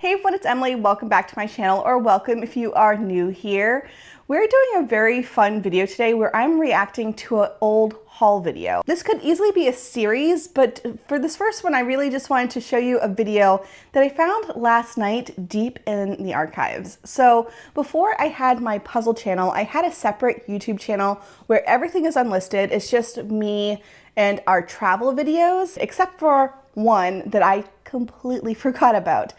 Hey everyone, it's Emily. Welcome back to my channel, or welcome if you are new here. We're doing a very fun video today where I'm reacting to an old haul video. This could easily be a series, but for this first one, I really just wanted to show you a video that I found last night deep in the archives. So before I had my puzzle channel, I had a separate YouTube channel where everything is unlisted. It's just me and our travel videos, except for one that I completely forgot about.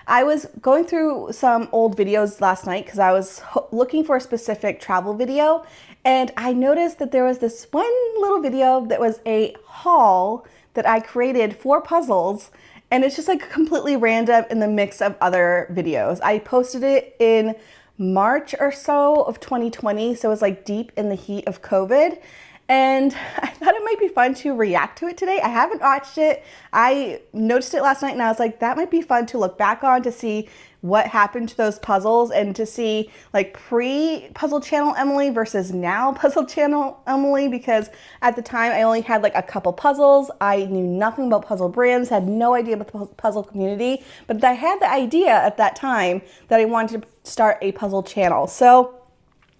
I was going through some old videos last night because I was looking for a specific travel video, and I noticed that there was this one little video that was a haul that I created for puzzles, and it's just like completely random in the mix of other videos. I posted it in March or so of 2020, so it was like deep in the heat of COVID. And I thought it might be fun to react to it today. I haven't watched it. I noticed it last night and I was like, that might be fun to look back on to see what happened to those puzzles and to see like pre-puzzle channel Emily versus now puzzle channel Emily, because at the time I only had like a couple puzzles. I knew nothing about puzzle brands, had no idea about the puzzle community, but I had the idea at that time that I wanted to start a puzzle channel. So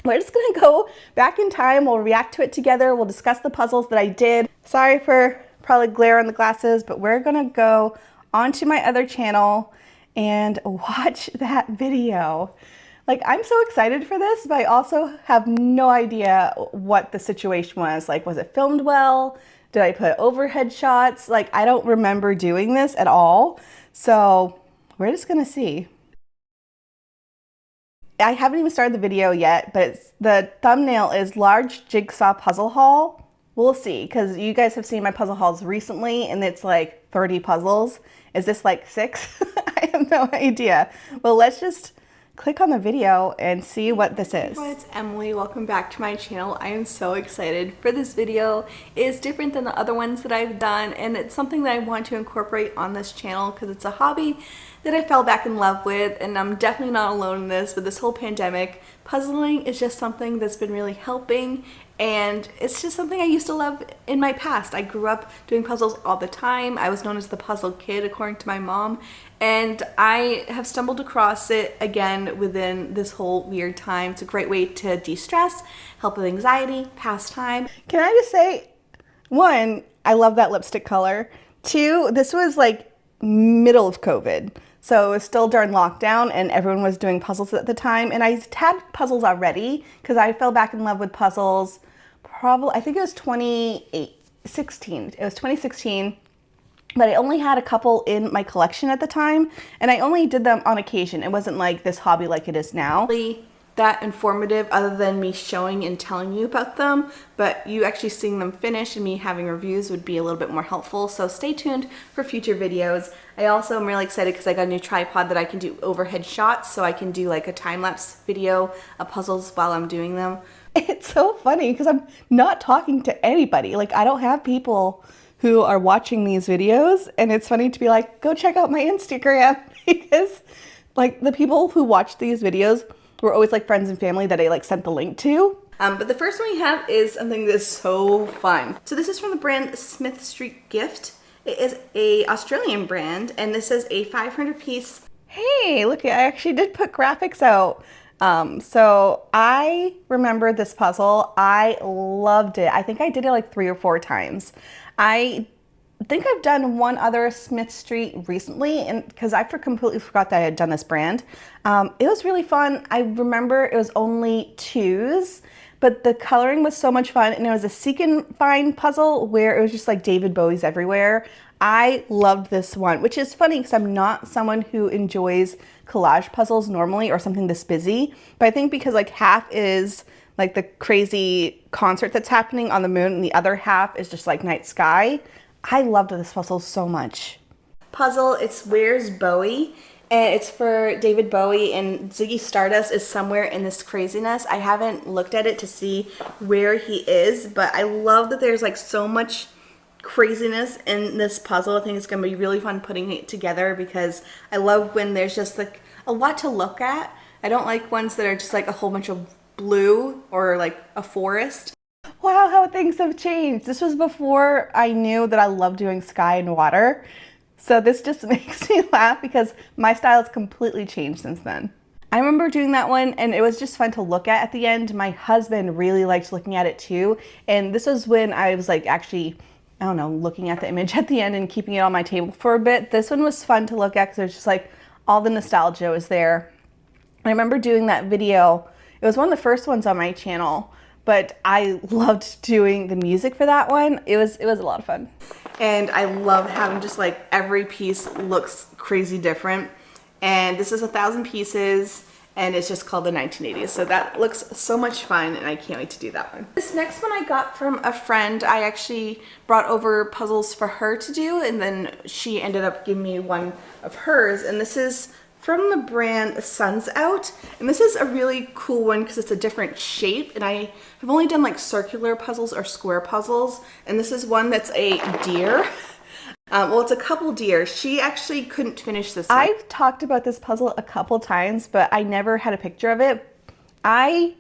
we're just gonna go back in time, we'll react to it together, we'll discuss the puzzles that I did. Sorry for probably glare on the glasses, but we're gonna go onto my other channel and watch that video. Like, I'm so excited for this, but I also have no idea what the situation was. Like, was it filmed well? Did I put overhead shots? Like, I don't remember doing this at all. So we're just gonna see. I haven't even started the video yet, but the thumbnail is large jigsaw puzzle haul. We'll see, because you guys have seen my puzzle hauls recently and it's like 30 puzzles. Is this like 6? I have no idea. Well, let's just click on the video and see what this is. Hi, it's Emily. Welcome back to my channel. I am so excited for this video. It is different than the other ones that I've done, and it's something that I want to incorporate on this channel because it's a hobby that I fell back in love with, and I'm definitely not alone in this. With this whole pandemic, puzzling is just something that's been really helping, and it's just something I used to love in my past. I grew up doing puzzles all the time. I was known as the puzzle kid according to my mom, and I have stumbled across it again within this whole weird time. It's a great way to de-stress, help with anxiety, pass time. Can I just say, one, I love that lipstick color. Two, this was like middle of COVID. So it was still during lockdown and everyone was doing puzzles at the time. And I had puzzles already because I fell back in love with puzzles probably, I think it was 2016. It was 2016, but I only had a couple in my collection at the time and I only did them on occasion. It wasn't like this hobby like it is now. That informative other than me showing and telling you about them, but you actually seeing them finish and me having reviews would be a little bit more helpful, so stay tuned for future videos. I also am really excited because I got a new tripod that I can do overhead shots, so I can do like a time-lapse video of puzzles while I'm doing them. It's so funny because I'm not talking to anybody. Like, I don't have people who are watching these videos, and it's funny to be like, go check out my Instagram, because like the people who watch these videos were always like friends and family that I like sent the link to. But the first one we have is something that's so fun. So this is from the brand Smith Street Gift. It is a Australian brand, and this is a 500 piece. Hey, look, I actually did put graphics out. So I remember this puzzle. I loved it. I think I did it like 3 or 4 times. I think I've done one other Smith Street recently, and because I completely forgot that I had done this brand. It was really fun. I remember it was only 2s, but the coloring was so much fun, and it was a seek and find puzzle where it was just like David Bowie's everywhere. I loved this one, which is funny because I'm not someone who enjoys collage puzzles normally or something this busy, but I think because like half is like the crazy concert that's happening on the moon and the other half is just like night sky. I loved this puzzle so much. Puzzle, it's Where's Bowie? And it's for David Bowie, and Ziggy Stardust is somewhere in this craziness. I haven't looked at it to see where he is, but I love that there's like so much craziness in this puzzle. I think it's gonna be really fun putting it together because I love when there's just like a lot to look at. I don't like ones that are just like a whole bunch of blue or like a forest. Wow, how things have changed. This was before I knew that I love doing sky and water. So this just makes me laugh because my style has completely changed since then. I remember doing that one and it was just fun to look at the end. My husband really liked looking at it too. And this was when I was like actually, I don't know, looking at the image at the end and keeping it on my table for a bit. This one was fun to look at because there's just like all the nostalgia was there. I remember doing that video. It was one of the first ones on my channel, but I loved doing the music for that one. It was a lot of fun. And I love having just like every piece looks crazy different. And this is 1,000 pieces and it's just called the 1980s. So that looks so much fun and I can't wait to do that one. This next one I got from a friend. I actually brought over puzzles for her to do and then she ended up giving me one of hers. And this is from the brand Sunsout. And this is a really cool one because it's a different shape. And I have only done like circular puzzles or square puzzles. And this is one that's a deer. Well, it's a couple deer. She actually couldn't finish this one. I've talked about this puzzle a couple times, but I never had a picture of it. I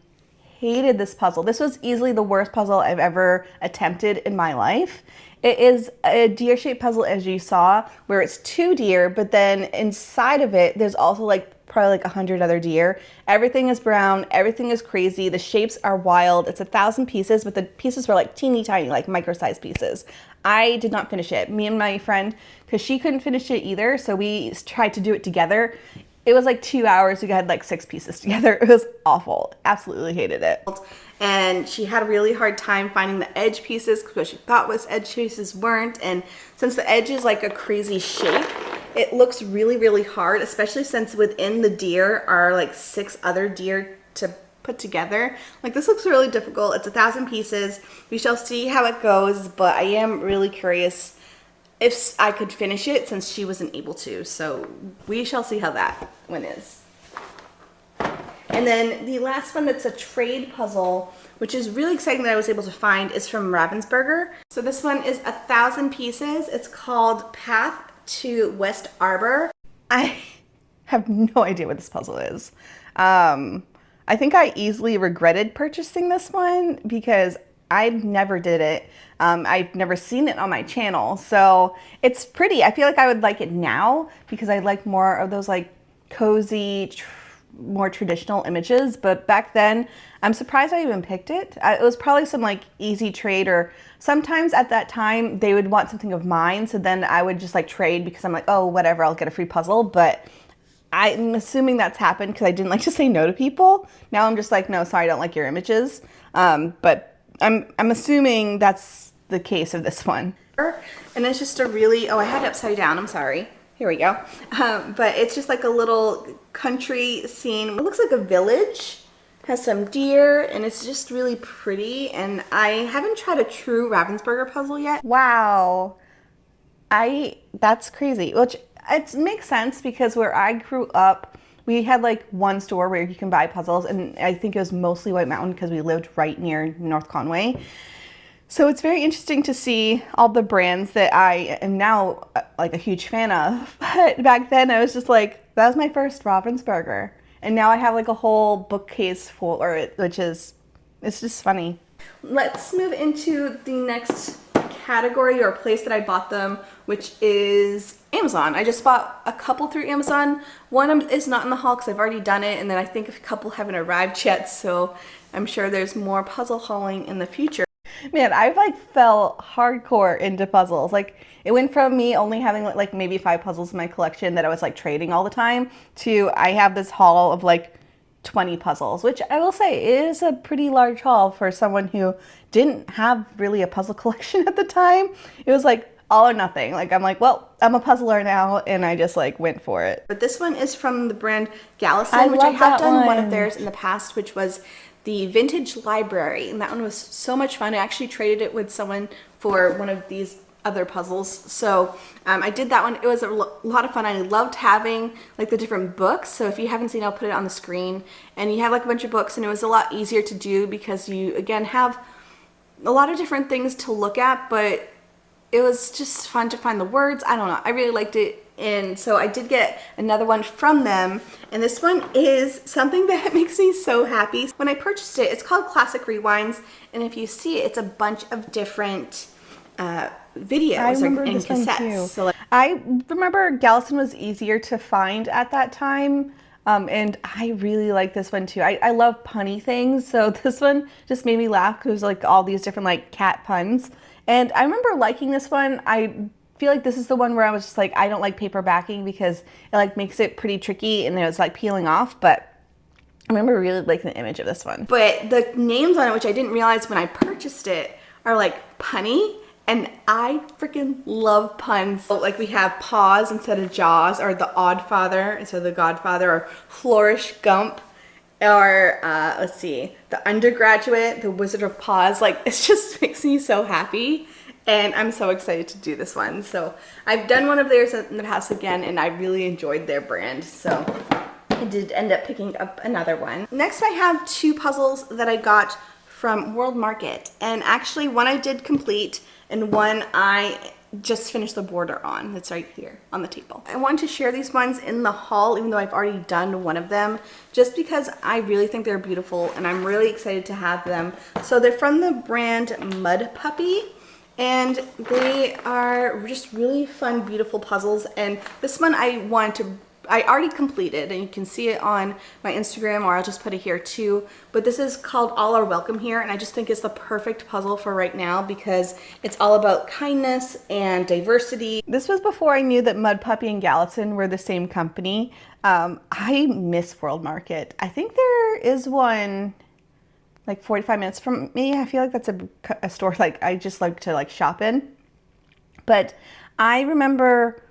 hated this puzzle. This was easily the worst puzzle I've ever attempted in my life. It is a deer-shaped puzzle, as you saw, where it's 2 deer, but then inside of it, there's also like probably like 100 other deer. Everything is brown. Everything is crazy. The shapes are wild. It's 1,000 pieces, but the pieces were like teeny tiny, like micro-sized pieces. I did not finish it. Me and my friend, because she couldn't finish it either, so we tried to do it together. It was like 2 hours. We had like 6 pieces together. It was awful. Absolutely hated it. And she had a really hard time finding the edge pieces because what she thought was edge pieces weren't. And since the edge is like a crazy shape, it looks really, really hard, especially since within the deer are like 6 other deer to put together. Like this looks really difficult. It's 1,000 pieces. We shall see how it goes, but I am really curious if I could finish it since she wasn't able to. So we shall see how that one is. And then the last one that's a trade puzzle, which is really exciting that I was able to find, is from Ravensburger. So this one is 1,000 pieces. It's called Path to West Arbor. I have no idea what this puzzle is. I think I easily regretted purchasing this one because I never did it. I've never seen it on my channel. So it's pretty. I feel like I would like it now because I like more of those like cozy, more traditional images. But back then, I'm surprised I even picked it. It was probably some like easy trade, or sometimes at that time they would want something of mine. So then I would just like trade because I'm like, oh, whatever, I'll get a free puzzle. But I'm assuming that's happened because I didn't like to say no to people. Now I'm just like, no, sorry, I don't like your images. But I'm assuming that's the case of this one. And it's just a really, oh, I had it upside down, I'm sorry. Here we go. But it's just like a little country scene. It looks like a village, has some deer, and it's just really pretty. And I haven't tried a true Ravensburger puzzle yet. Wow. That's crazy. Which it makes sense because where I grew up, we had like one store where you can buy puzzles, and I think it was mostly White Mountain because we lived right near North Conway. So it's very interesting to see all the brands that I am now like a huge fan of. But back then I was just like, that was my first Ravensburger. And now I have like a whole bookcase full of it, which is, it's just funny. Let's move into the next category or place that I bought them, which is Amazon. I just bought a couple through Amazon. One is not in the haul because I've already done it, and then I think a couple haven't arrived yet, so I'm sure there's more puzzle hauling in the future. Man, I've like fell hardcore into puzzles. Like it went from me only having like maybe 5 puzzles in my collection that I was like trading all the time to I have this haul of like 20 puzzles, which I will say is a pretty large haul for someone who didn't have really a puzzle collection at the time. It was like all or nothing. Like I'm like, well, I'm a puzzler now, and I just like went for it. But this one is from the brand Galisons, which I have done one of theirs in the past, which was the Vintage Library, and that one was so much fun. I actually traded it with someone for one of these other puzzles. So I did that one. It was a lot of fun. I loved having like the different books. So if you haven't seen, I'll put it on the screen. And you have like a bunch of books, and it was a lot easier to do because you again have a lot of different things to look at, but it was just fun to find the words. I don't know. I really liked it. And so I did get another one from them, and this one is something that makes me so happy. When I purchased it, it's called Classic Rewinds, and if you see it, it's a bunch of different videos I remember and this one cassettes. too. So like, I remember Galison was easier to find at that time. And I really like this one too. I love punny things, so this one just made me laugh because it was like all these different like cat puns. And I remember liking this one. I feel like this is the one where I was just like, I don't like paper backing because it like makes it pretty tricky and it was like peeling off, but I remember really liking the image of this one. but the names on it, which I didn't realize when I purchased it, are like punny. And I freaking love puns. So, like we have Paws instead of Jaws, or the Odd Father instead of the Godfather, or Flourish Gump, or let's see, the Undergraduate, the Wizard of Paws. Like, it just makes me so happy. And I'm so excited to do this one. So I've done one of theirs in the past again, and I really enjoyed their brand. So I did end up picking up another one. Next, I have two puzzles that I got from World Market. And actually, one I did complete, and one I just finished the border on. That's right here on the table. I want to share these ones in the haul, even though I've already done one of them, just because I really think they're beautiful and I'm really excited to have them. So they're from the brand Mud Puppy, and they are just really fun, beautiful puzzles. And this one I already completed, and you can see it on my Instagram, or I'll just put it here too. But this is called All Are Welcome Here, and I just think it's the perfect puzzle for right now because it's all about kindness and diversity. This was before I knew that Mud Puppy and Galison were the same company. I miss World Market. I think there is one like 45 minutes from me. I feel like that's a store like I just like to like shop in. But I remember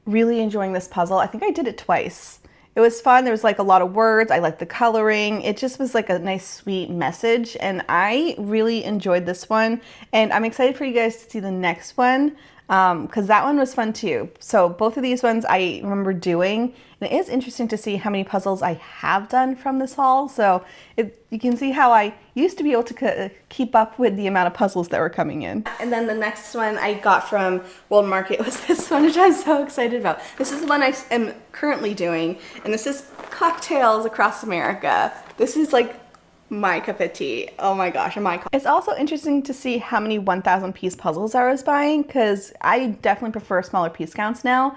really enjoying this puzzle. I think I did it twice. It was fun. There was like a lot of words. I liked the coloring. It just was like a nice, sweet message. And I really enjoyed this one. And I'm excited for you guys to see the next one because that one was fun too. So both of these ones I remember doing. And it is interesting to see how many puzzles I have done from this haul. So you can see how I used to be able to keep up with the amount of puzzles that were coming in. And then the next one I got from World Market was this one, which I'm so excited about. This is the one I am currently doing, and this is Cocktails Across America. This is like my cup of tea. Oh my gosh, It's also interesting to see how many 1,000 piece puzzles I was buying because I definitely prefer smaller piece counts now.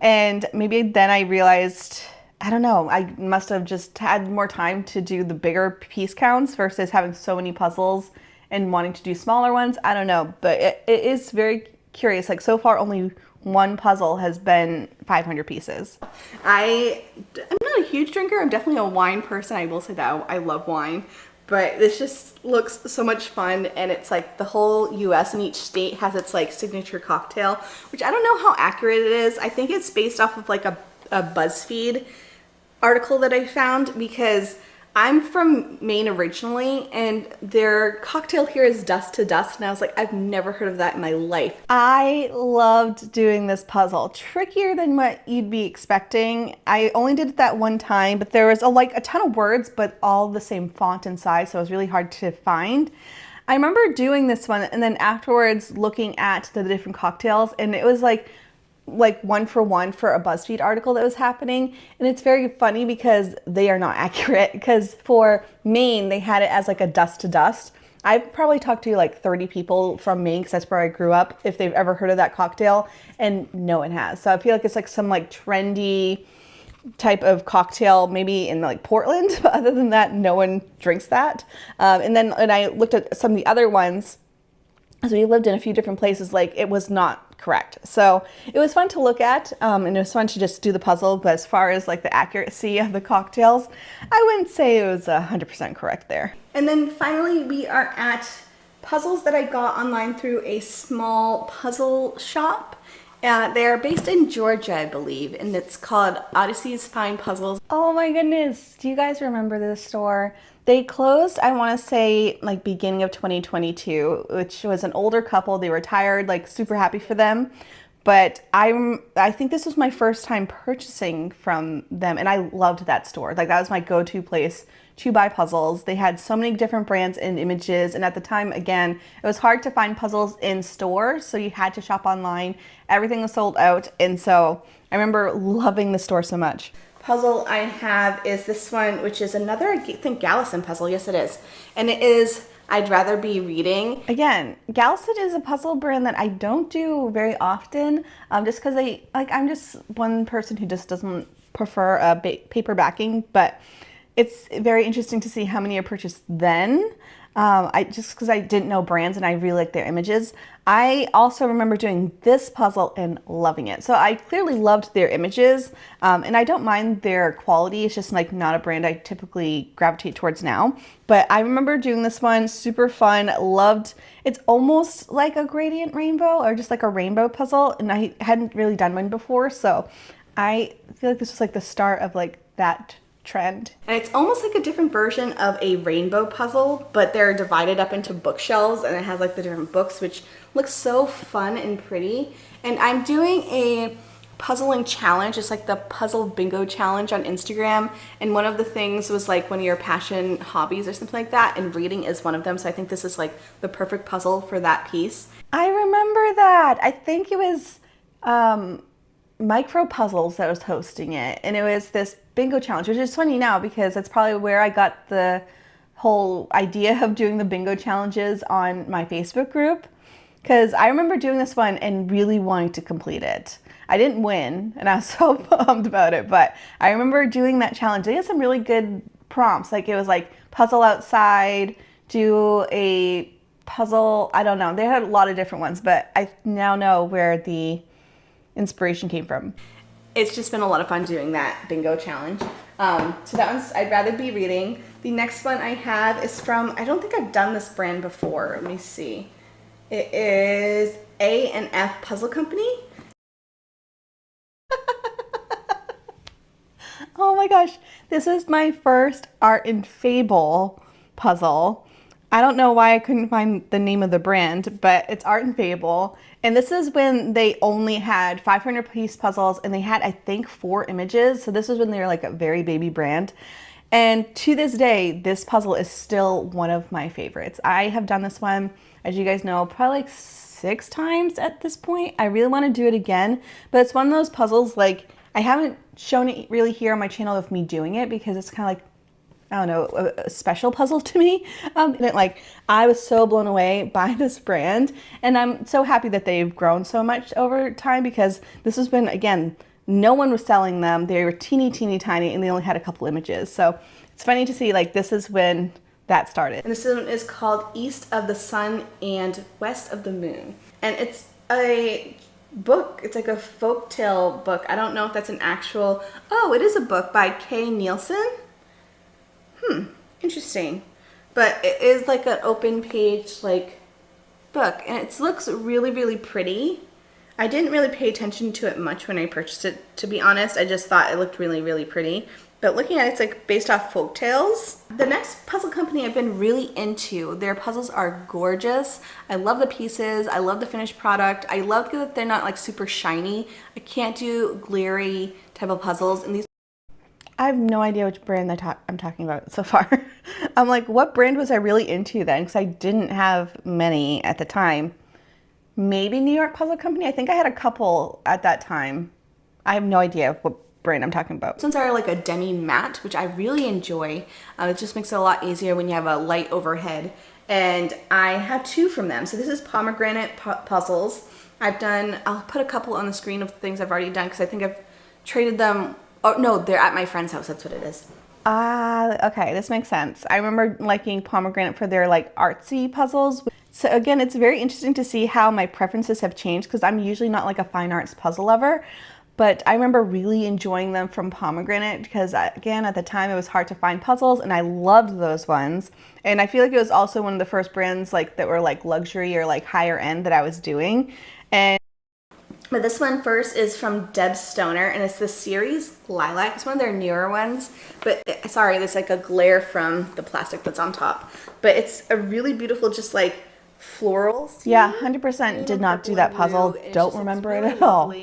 And maybe then I realized, I don't know, I must have just had more time to do the bigger piece counts versus having so many puzzles and wanting to do smaller ones. I don't know, but it is very curious. Like so far, only one puzzle has been 500 pieces. I'm not a huge drinker. I'm definitely a wine person. I will say that I love wine. But this just looks so much fun, and it's like the whole US and each state has its like signature cocktail, which I don't know how accurate it is. I think it's based off of like a BuzzFeed article that I found because I'm from Maine originally, and their cocktail here is Dust to Dust, and I was like, I've never heard of that in my life. I loved doing this puzzle. Trickier than what you'd be expecting. I only did it that one time, but there was a ton of words, but all the same font and size, so it was really hard to find. I remember doing this one, and then afterwards looking at the different cocktails, and it was like one for one for a BuzzFeed article that was happening. And it's very funny because they are not accurate, because for Maine, they had it as like a Dust to Dust. I've probably talked to like 30 people from Maine, because that's where I grew up, if they've ever heard of that cocktail, and no one has. So I feel like it's like some like trendy type of cocktail, maybe in like Portland, but other than that, no one drinks that. And then when I looked at some of the other ones, as we lived in a few different places, like it was not correct. So it was fun to look at, and it was fun to just do the puzzle. But as far as like the accuracy of the cocktails, I wouldn't say it was 100% correct there. And then finally, we are at puzzles that I got online through a small puzzle shop. They are based in Georgia, I believe, and it's called Odyssey's Fine Puzzles. Oh my goodness, do you guys remember this store? They closed, I want to say, like beginning of 2022, which was an older couple. They retired, like super happy for them. But I think this was my first time purchasing from them, and I loved that store. Like that was my go-to place to buy puzzles. They had so many different brands and images, and at the time, again, it was hard to find puzzles in store, so you had to shop online. Everything was sold out, and so I remember loving the store so much. Puzzle I have is this one, which is another, I think, Galison puzzle. Yes, it is. And it is I'd rather be reading. Again, Galisons is a puzzle brand that I don't do very often, just because I'm just one person who just doesn't prefer a paper backing, but it's very interesting to see how many I purchased then. Just because I didn't know brands and I really like their images. I also remember doing this puzzle and loving it. So I clearly loved their images, and I don't mind their quality. It's just like not a brand I typically gravitate towards now. But I remember doing this one, super fun, loved. It's almost like a gradient rainbow or just like a rainbow puzzle, and I hadn't really done one before, so I feel like this was like the start of like that trend. And it's almost like a different version of a rainbow puzzle, but they're divided up into bookshelves, and it has like the different books, which looks so fun and pretty. And I'm doing a puzzling challenge. It's like the puzzle bingo challenge on Instagram, and one of the things was like one of your passion hobbies or something like that, and reading is one of them. So I think this is like the perfect puzzle for that piece. I remember that. I think it was Micro Puzzles that was hosting it, and it was this bingo challenge, which is funny now because that's probably where I got the whole idea of doing the bingo challenges on my Facebook group, because I remember doing this one and really wanting to complete it. I didn't win, and I was so bummed about it, but I remember doing that challenge. They had some really good prompts, like it was like puzzle outside, do a puzzle, I don't know. They had a lot of different ones, but I now know where the inspiration came from. It's just been a lot of fun doing that bingo challenge. So that one's I'd rather be reading. The next one I have is from, I don't think I've done this brand before. Let me see. It is A&F Puzzle Company. Oh my gosh, this is my first Art and Fable puzzle. I don't know why I couldn't find the name of the brand, but it's Art and Fable. And this is when they only had 500 piece puzzles, and they had, I think, 4 images. So this was when they were like a very baby brand. And to this day, this puzzle is still one of my favorites. I have done this one, as you guys know, probably like 6 times at this point. I really want to do it again, but it's one of those puzzles, like, I haven't shown it really here on my channel of me doing it because it's kind of like, I don't know, a special puzzle to me. I was so blown away by this brand, and I'm so happy that they've grown so much over time, because this has been, again, no one was selling them. They were teeny tiny, and they only had a couple images. So it's funny to see, like, this is when that started. And this one is called East of the Sun and West of the Moon. And it's a book. It's like a folktale book. I don't know if that's an actual, oh, it is a book by K. Nielsen. Interesting. But it is like an open page like book, and it looks really, really pretty. I didn't really pay attention to it much when I purchased it, to be honest. I just thought it looked really, really pretty. But looking at it, it's like based off folk tales. The next puzzle company I've been really into. Their puzzles are gorgeous. I love the pieces. I love the finished product. I love that they're not like super shiny. I can't do glary type of puzzles, and these. I have no idea which brand I'm talking about so far. I'm like, what brand was I really into then? Because I didn't have many at the time. Maybe New York Puzzle Company? I think I had a couple at that time. I have no idea what brand I'm talking about. These ones are like a demi matte, which I really enjoy. It just makes it a lot easier when you have a light overhead. And I have 2 from them. So this is Pomegranate Puzzles. I'll put a couple on the screen of things I've already done, because I think I've traded them. Oh, no, they're at my friend's house. That's what it is. Okay, this makes sense. I remember liking Pomegranate for their like artsy puzzles. So again, it's very interesting to see how my preferences have changed, because I'm usually not like a fine arts puzzle lover, but I remember really enjoying them from Pomegranate because, again, at the time it was hard to find puzzles, and I loved those ones. And I feel like it was also one of the first brands like that were like luxury or like higher end that I was doing. But this one first is from Deb Stoner, and it's the series Lilac. It's one of their newer ones, but sorry, there's like a glare from the plastic that's on top. But it's a really beautiful, just like floral scene. Yeah, 100% did not do that puzzle. Don't remember it at all.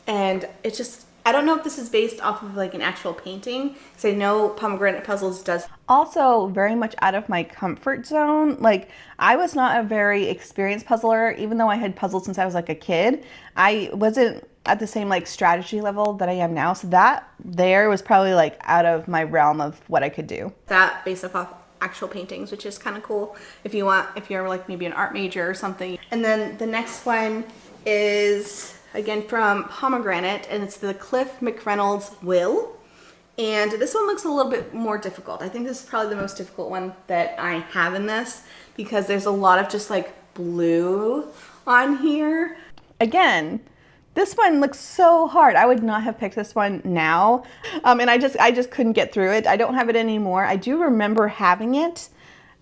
And it's just, I don't know if this is based off of like an actual painting, because I know Pomegranate Puzzles does. Also very much out of my comfort zone. Like, I was not a very experienced puzzler, even though I had puzzled since I was like a kid. I wasn't at the same like strategy level that I am now. So that there was probably like out of my realm of what I could do. That based off actual paintings, which is kind of cool if you're like maybe an art major or something. And then the next one is again from Pomegranate, and it's the Cliff McReynolds Will. And this one looks a little bit more difficult. I think this is probably the most difficult one that I have in this because there's a lot of just like blue on here. Again, this one looks so hard. I would not have picked this one now. And I just couldn't get through it. I don't have it anymore. I do remember having it,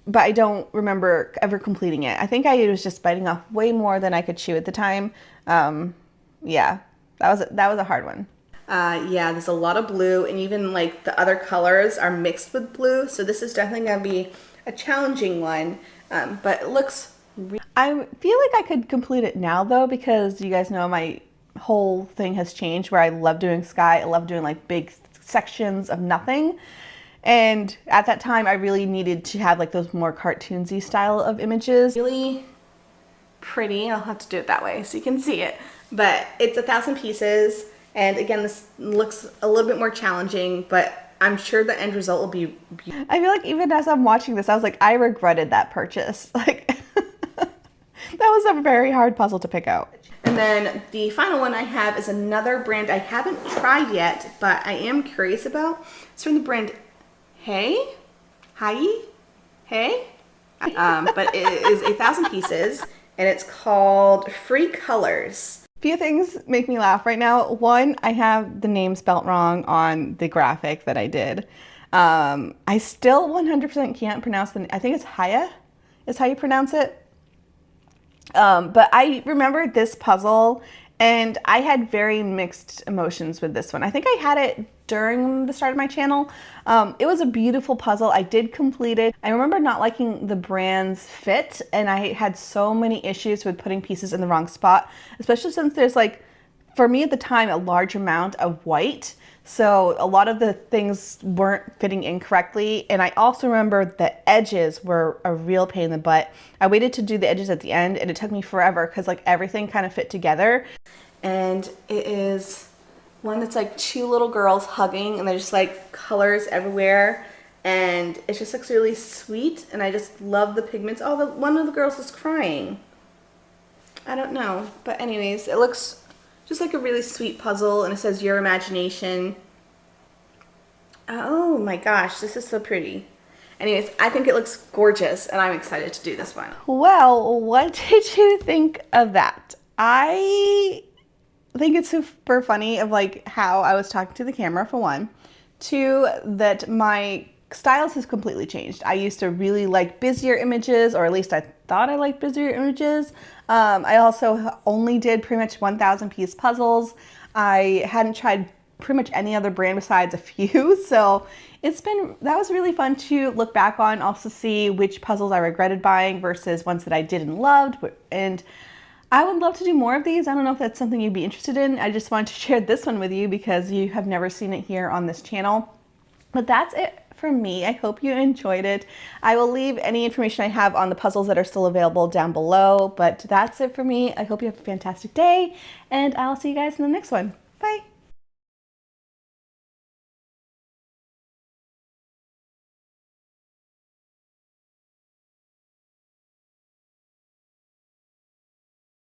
but I don't remember ever completing it. I think I was just biting off way more than I could chew at the time. Yeah, that was a hard one. Yeah, there's a lot of blue, and even like the other colors are mixed with blue. So this is definitely gonna be a challenging one, but it looks I feel like I could complete it now though, because you guys know my whole thing has changed where I love doing sky. I love doing like big sections of nothing. And at that time I really needed to have like those more cartoonsy style of images. Really pretty. I'll have to do it that way so you can see it. But it's 1,000 pieces. And again, this looks a little bit more challenging, but I'm sure the end result will be beautiful. I feel like even as I'm watching this, I was like, I regretted that purchase. Like, that was a very hard puzzle to pick out. And then the final one I have is another brand I haven't tried yet, but I am curious about. It's from the brand Hey? But it is 1,000 pieces, and it's called Free Colors. Few things make me laugh right now. One, I have the name spelt wrong on the graphic that I did. I still 100% can't pronounce I think it's Haya is how you pronounce it. But I remember this puzzle, and I had very mixed emotions with this one. I think I had it during the start of my channel. It was a beautiful puzzle. I did complete it. I remember not liking the brand's fit, and I had so many issues with putting pieces in the wrong spot, especially since there's like, for me at the time, a large amount of white. So a lot of the things weren't fitting in correctly. And I also remember the edges were a real pain in the butt. I waited to do the edges at the end, and it took me forever because like everything kind of fit together. And it is one that's like two little girls hugging, and there's just like colors everywhere, and it just looks really sweet, and I just love the pigments. Oh, one of the girls is crying. I don't know, but anyways, it looks just like a really sweet puzzle, and it says your imagination. Oh my gosh, this is so pretty. Anyways, I think it looks gorgeous, and I'm excited to do this one. Well, what did you think of that? I think it's super funny of like how I was talking to the camera, for one. Two, that my styles has completely changed. I used to really like busier images, or at least I thought I liked busier images. I also only did pretty much 1,000 piece puzzles. I hadn't tried pretty much any other brand besides a few. So that was really fun to look back on, also see which puzzles I regretted buying versus ones that I did and loved. And I would love to do more of these. I don't know if that's something you'd be interested in. I just wanted to share this one with you because you have never seen it here on this channel. But that's it for me. I hope you enjoyed it. I will leave any information I have on the puzzles that are still available down below. But that's it for me. I hope you have a fantastic day, and I'll see you guys in the next one.